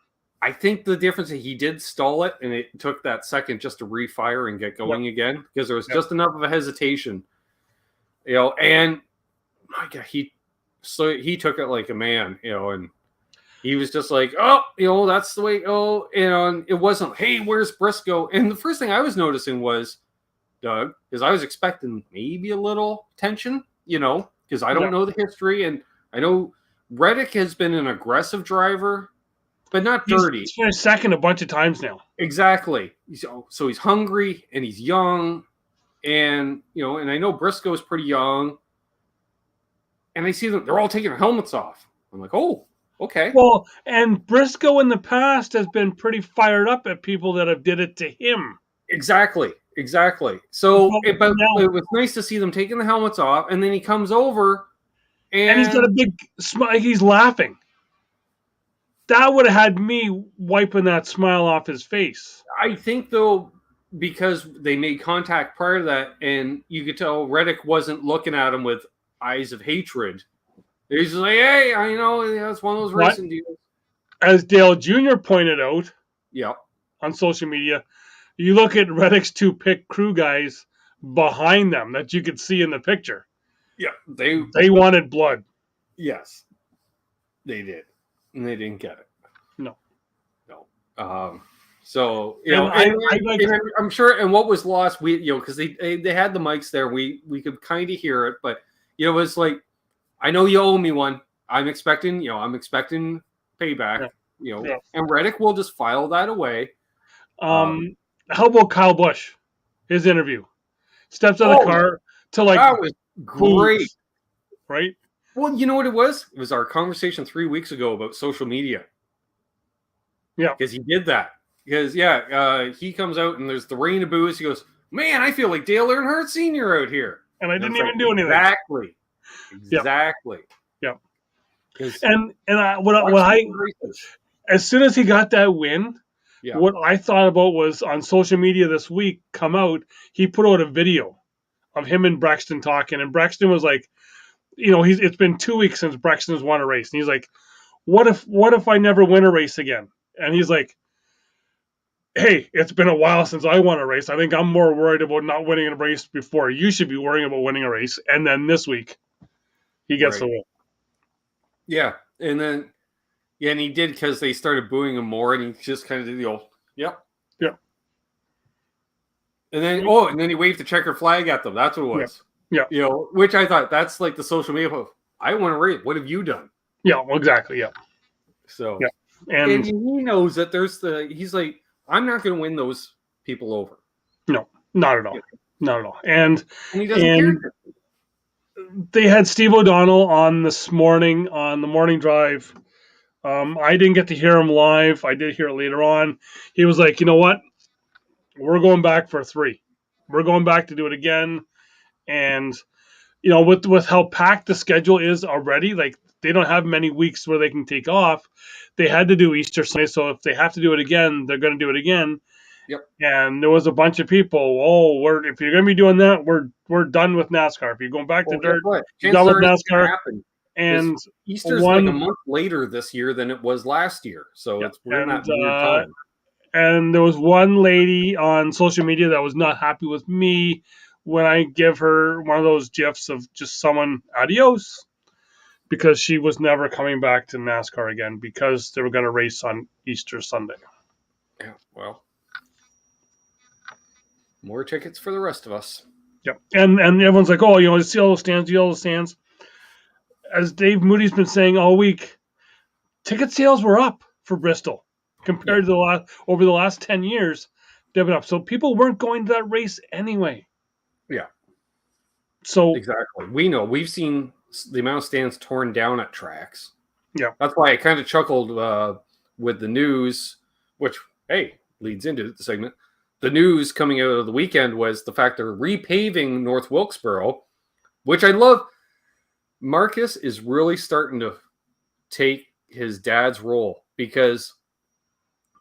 Speaker 1: I think the difference is he did stall it, and it took that second just to refire and get going again, because there was just enough of a hesitation. And my God, he took it like a man, and he was just like, that's the way, and it wasn't, hey, where's Briscoe? And the first thing I was noticing was, Doug, is I was expecting maybe a little tension, because I don't know the history, and I know Reddick has been an aggressive driver, but not dirty.
Speaker 2: He's finished second a bunch of times now.
Speaker 1: Exactly. So he's hungry, and he's young, and and I know Briscoe's pretty young, and I see them, they're all taking their helmets off. I'm like, oh, okay.
Speaker 2: Well, and Briscoe in the past has been pretty fired up at people that have did it to him.
Speaker 1: Exactly. So it was nice to see them taking the helmets off, and then he comes over, and
Speaker 2: he's got a big smile. He's laughing. That would have had me wiping that smile off his face.
Speaker 1: I think, though, because they made contact prior to that, and you could tell Reddick wasn't looking at him with eyes of hatred. He's like, hey, I know that's one of those racing deals.
Speaker 2: As Dale Jr. pointed out,
Speaker 1: on
Speaker 2: social media, you look at Reddick's two pit crew guys behind them that you could see in the picture.
Speaker 1: Yeah,
Speaker 2: they wanted blood.
Speaker 1: Yes, they did, and they didn't get it.
Speaker 2: No.
Speaker 1: So I'm sure. And what was lost, because they had the mics there, we could kind of hear it, but it was like, I know you owe me one. I'm expecting payback. And Reddick will just file that away.
Speaker 2: How about Kyle Busch? His interview. Steps out of the car to
Speaker 1: that was great.
Speaker 2: Boots, right?
Speaker 1: Well, you know what it was? It was our conversation 3 weeks ago about social media.
Speaker 2: Yeah.
Speaker 1: Because he did that. Because, he comes out and there's the rain of boos. He goes, man, I feel like Dale Earnhardt Sr. out here.
Speaker 2: And I didn't even do anything.
Speaker 1: Exactly.
Speaker 2: Yeah. And as soon as he got that win, what I thought about was on social media this week, he put out a video of him and Brexton talking, and Brexton was like, it's been 2 weeks since Brexton's won a race, and he's like, what if I never win a race again? And he's like, hey, it's been a while since I won a race. I think I'm more worried about not winning a race before you should be worrying about winning a race. And then this week, he gets the win.
Speaker 1: Yeah, and then and he did, because they started booing him more, and he just kind of did the old, yep. And then he waved the checker flag at them. That's what it was.
Speaker 2: Yeah.
Speaker 1: Which I thought, that's like the social media post. I want to race. What have you done?
Speaker 2: Yeah, well, exactly. Yeah.
Speaker 1: So, and he knows that he's like, I'm not going to win those people over.
Speaker 2: No, not at all. Not at all. And
Speaker 1: he doesn't care.
Speaker 2: They had Steve O'Donnell on this morning on the morning drive. I didn't get to hear him live. I did hear it later on. He was like, you know what? We're going back for 3. We're going back to do it again. And, with how packed the schedule is already, like, they don't have many weeks where they can take off. They had to do Easter Sunday, so if they have to do it again, they're going to do it again.
Speaker 1: Yep.
Speaker 2: And there was a bunch of people, if you're going to be doing that, we're done with NASCAR. If you're going back to dirt, you're done with NASCAR. And
Speaker 1: Easter's like a month later this year than it was last year. So we're in that weird time.
Speaker 2: And there was one lady on social media that was not happy with me when I give her one of those gifs of just someone adios, because she was never coming back to NASCAR again because they were going to race on Easter Sunday.
Speaker 1: Yeah, well, more tickets for the rest of us.
Speaker 2: Yep. And everyone's like, oh, see all those stands, see all those stands. As Dave Moody's been saying all week, ticket sales were up for Bristol
Speaker 1: Yeah,
Speaker 2: compared to over the last 10 years. They've been up. So people weren't going to that race anyway.
Speaker 1: yeah,
Speaker 2: So,
Speaker 1: exactly. We know we've seen the amount of stands torn down at tracks.
Speaker 2: yeah.
Speaker 1: That's why I kind of chuckled with the news, which, hey, leads into the segment. The news coming out of the weekend was the fact they're repaving North Wilkesboro, which I love. Marcus is really starting to take his dad's role, because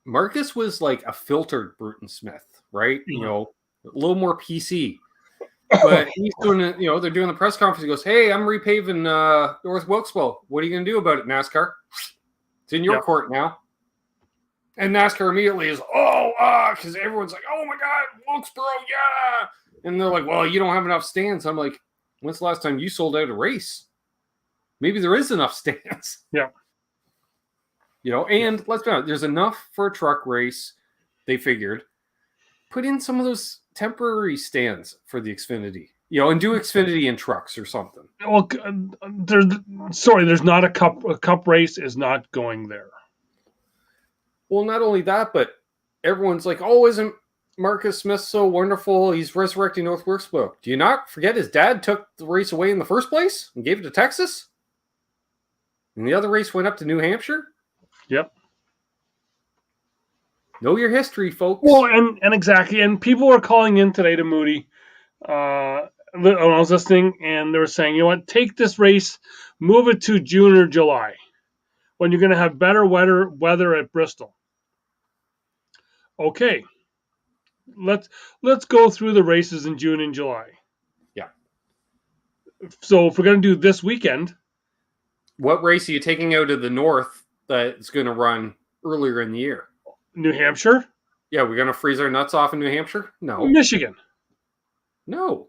Speaker 1: Marcus was like a filtered Bruton Smith, right? You
Speaker 2: Yeah.
Speaker 1: know, a little more PC. But he's doing it, they're doing the press conference. He goes, hey, I'm repaving North Wilkesboro. What are you going to do about it, NASCAR? It's in your
Speaker 2: Yeah.
Speaker 1: court now. And NASCAR immediately is, because everyone's like, oh my God, Wilkesboro, yeah. And they're like, well, you don't have enough stands. I'm like, when's the last time you sold out a race? Maybe there is enough stands.
Speaker 2: Yeah.
Speaker 1: And let's be honest, there's enough for a truck race, they figured. Put in some of those temporary stands for the Xfinity, and do Xfinity in trucks or something.
Speaker 2: Well, there's not a cup race is not going there.
Speaker 1: Well, not only that, but everyone's like, oh, isn't Marcus Smith so wonderful? He's resurrecting North Wilkesboro. Do you not forget his dad took the race away in the first place and gave it to Texas? And the other race went up to New Hampshire?
Speaker 2: Yep.
Speaker 1: Know your history, folks.
Speaker 2: Well, and exactly. And people were calling in today to Moody when I was listening, and they were saying, you know what, take this race, move it to June or July, when you're going to have better weather at Bristol. Okay, let's go through the races in June and July.
Speaker 1: Yeah.
Speaker 2: So if we're going to do this weekend,
Speaker 1: what race are you taking out of the north that's going to run earlier in the year?
Speaker 2: New Hampshire?
Speaker 1: Yeah, we're going to freeze our nuts off in New Hampshire? No.
Speaker 2: Michigan?
Speaker 1: No.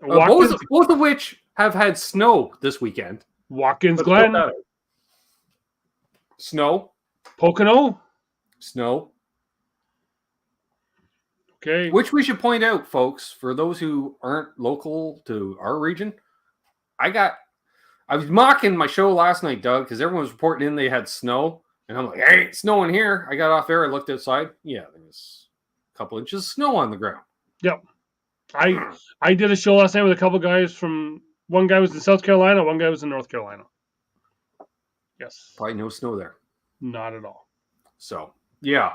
Speaker 2: Watkins,
Speaker 1: both of which have had snow this weekend.
Speaker 2: Watkins Glen?
Speaker 1: Snow.
Speaker 2: Pocono?
Speaker 1: Snow.
Speaker 2: Okay.
Speaker 1: Which we should point out, folks, for those who aren't local to our region, I was mocking my show last night, Doug, because everyone was reporting in they had snow. And I'm like, hey, it's snowing here. I got off air. I looked outside. Yeah, there's a couple inches of snow on the ground.
Speaker 2: Yep. I did a show last night with a couple guys one guy was in South Carolina, one guy was in North Carolina. Yes.
Speaker 1: Probably no snow there.
Speaker 2: Not at all.
Speaker 1: So, yeah.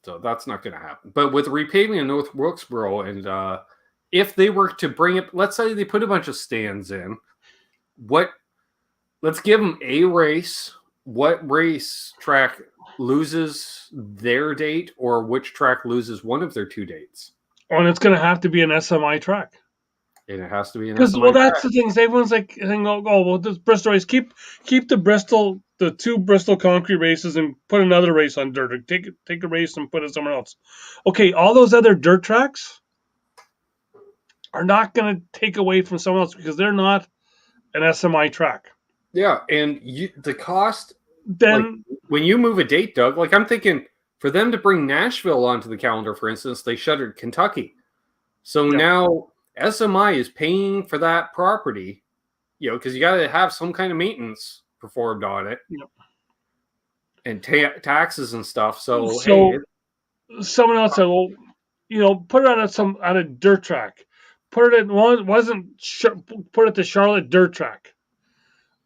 Speaker 1: So that's not going to happen. But with repaving in North Wilkesboro, and if they were to bring it, let's say they put a bunch of stands in, let's give them a race. What race track loses their date, or which track loses one of their two dates?
Speaker 2: Oh, and it's going to have to be an SMI track.
Speaker 1: And it has to be an
Speaker 2: SMI
Speaker 1: SMI
Speaker 2: that's
Speaker 1: track.
Speaker 2: the thing. Everyone's like, well, this Bristol race, keep the two Bristol concrete races and put another race on dirt. Or take a race and put it somewhere else. Okay, all those other dirt tracks are not going to take away from someone else because they're not an SMI track.
Speaker 1: Yeah, and the cost,
Speaker 2: then
Speaker 1: when you move a date, Doug, like I'm thinking for them to bring Nashville onto the calendar, for instance, they shuttered Kentucky. So now SMI is paying for that property, because you got to have some kind of maintenance performed on it, and taxes and stuff. So hey,
Speaker 2: someone else said, well, put it on a dirt track. Put it at the Charlotte dirt track.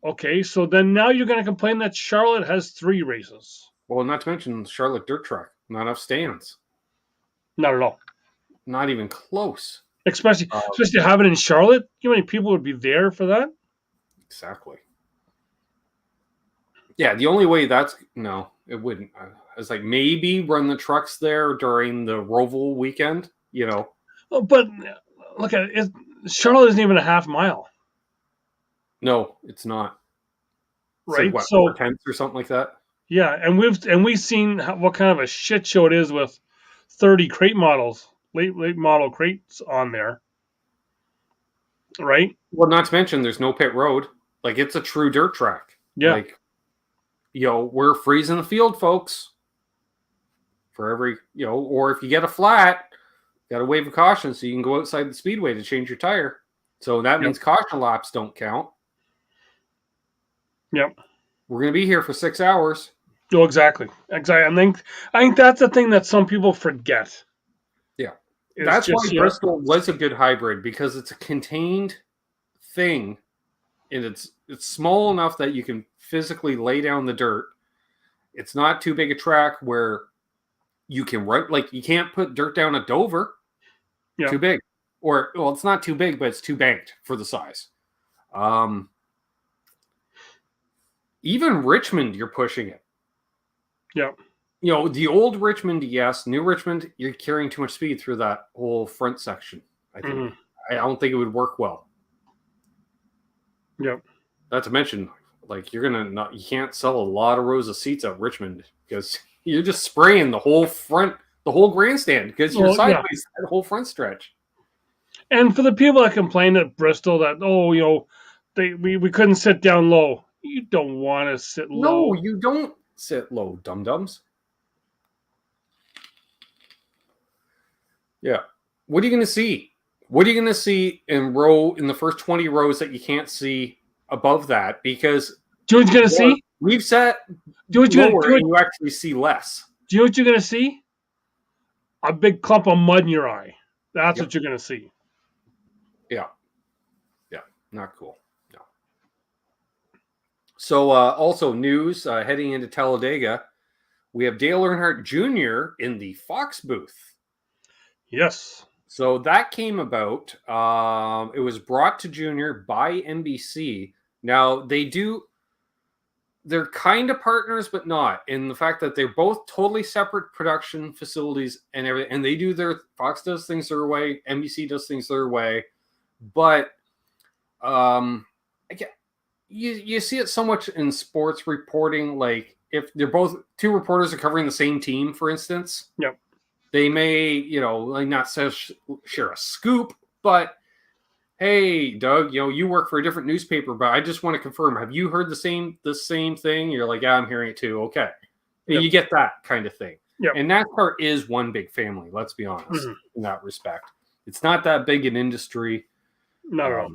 Speaker 2: Okay, so then now you're going to complain that Charlotte has 3 races.
Speaker 1: Well, not to mention Charlotte dirt track, not enough stands.
Speaker 2: Not at all.
Speaker 1: Not even close.
Speaker 2: Especially to have it in Charlotte. You know how many people would be there for that?
Speaker 1: Exactly. Yeah, the only way no, it wouldn't. It's like maybe run the trucks there during the Roval weekend,
Speaker 2: Oh, but look at it. Charlotte isn't even a half mile.
Speaker 1: No, it's not.
Speaker 2: Right?
Speaker 1: It's like, 4 tenths or something like that?
Speaker 2: Yeah, and we've seen what kind of a shit show it is with 30 crate models, late model crates on there, right?
Speaker 1: Well, not to mention there's no pit road. Like it's a true dirt track.
Speaker 2: Yeah,
Speaker 1: Like, we're freezing the field, folks. For every, or if you get a flat, got a wave of caution so you can go outside the speedway to change your tire. So that
Speaker 2: yep,
Speaker 1: means caution laps don't count.
Speaker 2: yep.
Speaker 1: We're going to be here for 6 hours.
Speaker 2: Oh, exactly, exactly. I think that's the thing that some people forget.
Speaker 1: Yeah.
Speaker 2: Is
Speaker 1: That's why
Speaker 2: just
Speaker 1: Bristol was a good hybrid, because it's a contained thing, and it's small enough that you can physically lay down the dirt. It's not too big a track where you can run, like you can't put dirt down at Dover.
Speaker 2: yeah,
Speaker 1: Too big. Or, well, it's not too big, but it's too banked for the size. Even Richmond, you're pushing it.
Speaker 2: yeah.
Speaker 1: The old Richmond, yes. New Richmond, you're carrying too much speed through that whole front section, I think.
Speaker 2: Mm-hmm.
Speaker 1: I don't think it would work well.
Speaker 2: Yep.
Speaker 1: Not to mention, like, you can't sell a lot of rows of seats at Richmond because you're just spraying the whole front, the whole grandstand, because you're sideways that whole front stretch.
Speaker 2: And for the people that complain at Bristol that we couldn't sit down low, you don't want to sit low.
Speaker 1: No, you don't sit low, dum-dums. Yeah. What are you going to see? What are you going to see in the first 20 rows that you can't see above that? Because
Speaker 2: Do you know what you're going to see?
Speaker 1: we've set
Speaker 2: Do you
Speaker 1: lower and you actually see less.
Speaker 2: Do you know what you're going to see? A big clump of mud in your eye. That's what you're going to see.
Speaker 1: Yeah. Yeah. Not cool. No. So also news heading into Talladega, we have Dale Earnhardt Jr. in the Fox booth.
Speaker 2: Yes.
Speaker 1: So that came about. It was brought to Junior by NBC. Now they're kind of partners, but not, in the fact that they're both totally separate production facilities and everything. And they do Fox does things their way, NBC does things their way. But you see it so much in sports reporting. Like if they're both two reporters are covering the same team, for instance.
Speaker 2: Yep.
Speaker 1: They may, like not share a scoop, but hey, Doug, you work for a different newspaper, but I just want to confirm, have you heard the same thing? You're like, yeah, I'm hearing it too. Okay. Yep. You get that kind of thing.
Speaker 2: Yep.
Speaker 1: And NASCAR is one big family, let's be honest, in that respect. It's not that big an industry.
Speaker 2: Not at all.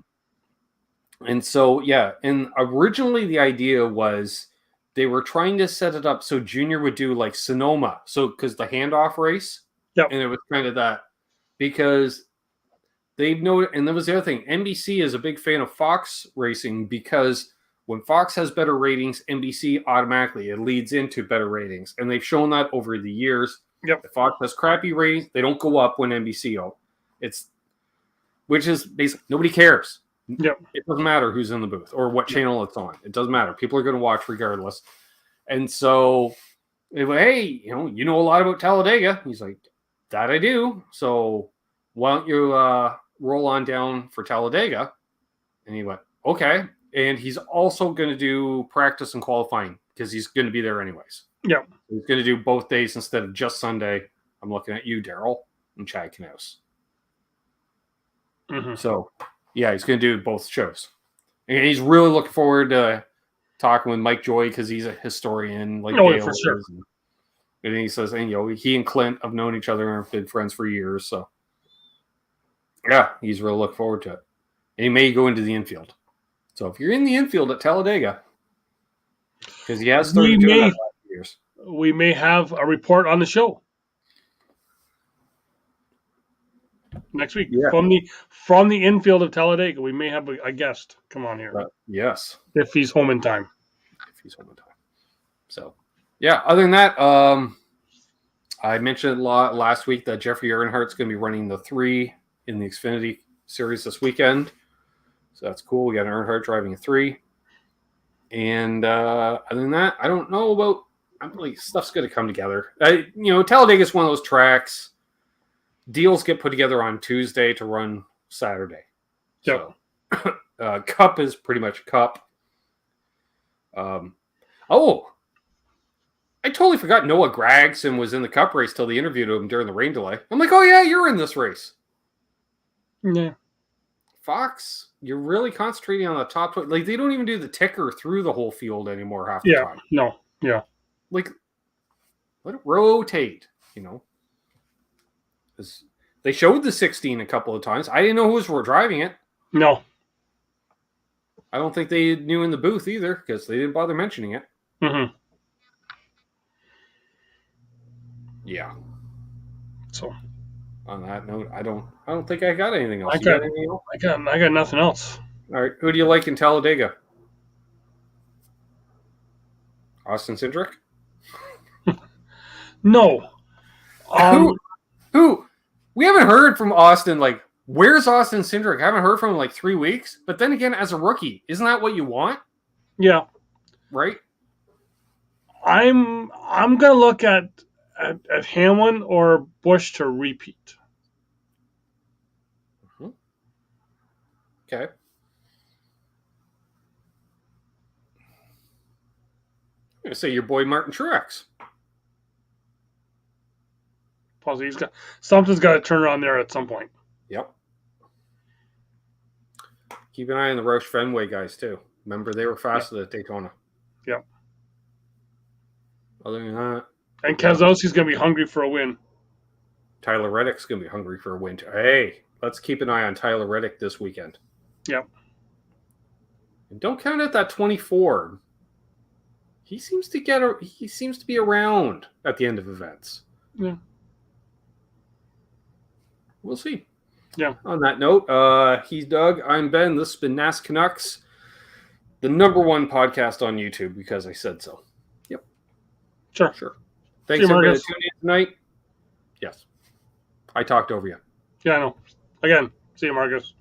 Speaker 1: And so, yeah, and originally the idea was they were trying to set it up so Junior would do like Sonoma. So, because the handoff race, and it was kind of that, because they've noted, and that was the other thing. NBC is a big fan of Fox racing because when Fox has better ratings, NBC automatically, it leads into better ratings. And they've shown that over the years.
Speaker 2: Yep.
Speaker 1: If Fox has crappy ratings, they don't go up when NBC which is basically, nobody cares.
Speaker 2: Yep.
Speaker 1: It doesn't matter who's in the booth or what channel it's on. It doesn't matter. People are going to watch regardless. And so, hey, you know a lot about Talladega. He's like, that I do. So why don't you roll on down for Talladega? And he went, okay. And he's also going to do practice and qualifying because he's going to be there anyways.
Speaker 2: Yeah.
Speaker 1: He's going to do both days instead of just Sunday. I'm looking at you, Daryl, and Chad Knaus.
Speaker 2: Mm-hmm.
Speaker 1: So, yeah, he's going to do both shows. And he's really looking forward to talking with Mike Joy because he's a historian. Like Dale
Speaker 2: for sure.
Speaker 1: And he says, and he and Clint have known each other and have been friends for years. So, yeah, he's really looking forward to it. And he may go into the infield. So, if you're in the infield at Talladega, because he has started doing that last years,
Speaker 2: we may have a report on the show next week from the infield of Talladega. We may have a guest come on here.
Speaker 1: Yes,
Speaker 2: if he's home in time.
Speaker 1: So, yeah. Other than that, I mentioned a lot last week that Jeffrey Earnhardt's going to be running the 3 in the Xfinity Series this weekend. So that's cool. We got an Earnhardt driving a 3. And other than that, I don't know about. Stuff's going to come together. Talladega is one of those tracks. Deals get put together on Tuesday to run Saturday.
Speaker 2: Yep.
Speaker 1: So, Cup is pretty much Cup. I totally forgot Noah Gragson was in the Cup race till they interviewed him during the rain delay. I'm like, oh yeah, you're in this race.
Speaker 2: Yeah.
Speaker 1: Fox, you're really concentrating on the top 20. Like, they don't even do the ticker through the whole field anymore half the
Speaker 2: Yeah.
Speaker 1: time.
Speaker 2: No. Yeah.
Speaker 1: Like, let it rotate, you know. They showed the 16 a couple of times. I didn't know who was driving it.
Speaker 2: No.
Speaker 1: I don't think they knew in the booth either because they didn't bother mentioning it.
Speaker 2: Mm-hmm.
Speaker 1: Yeah.
Speaker 2: So
Speaker 1: on that note, I don't think I got anything else.
Speaker 2: I
Speaker 1: You got
Speaker 2: got
Speaker 1: anything else?
Speaker 2: I got nothing else.
Speaker 1: All right. Who do you like in Talladega? Austin Cindric?
Speaker 2: No.
Speaker 1: Who? We haven't heard from Austin. Like, where's Austin Cindric? I haven't heard from him in like 3 weeks. But then again, as a rookie, isn't that what you want?
Speaker 2: Yeah.
Speaker 1: Right?
Speaker 2: I'm gonna look at Hamlin or Busch to repeat.
Speaker 1: Okay. I'm gonna say your boy Martin Truex.
Speaker 2: Plus, something's got to turn around there at some point.
Speaker 1: Yep. Keep an eye on the Roush Fenway guys too. Remember, they were fast at Daytona.
Speaker 2: Yep.
Speaker 1: Other than that,
Speaker 2: and Keselowski's going to be hungry for a win.
Speaker 1: Tyler Reddick's going to be hungry for a win too. Hey, let's keep an eye on Tyler Reddick this weekend.
Speaker 2: Yep.
Speaker 1: And don't count out that 24. He seems to be around at the end of events.
Speaker 2: Yeah.
Speaker 1: We'll see.
Speaker 2: Yeah.
Speaker 1: On that note, he's Doug. I'm Ben. This has been NasCanucks, the #1 podcast on YouTube because I said so. Yep.
Speaker 2: Sure.
Speaker 1: Thanks everybody for tuning in tonight. Yes. I talked over you.
Speaker 2: Yeah, I know. Again, see you, Marcus.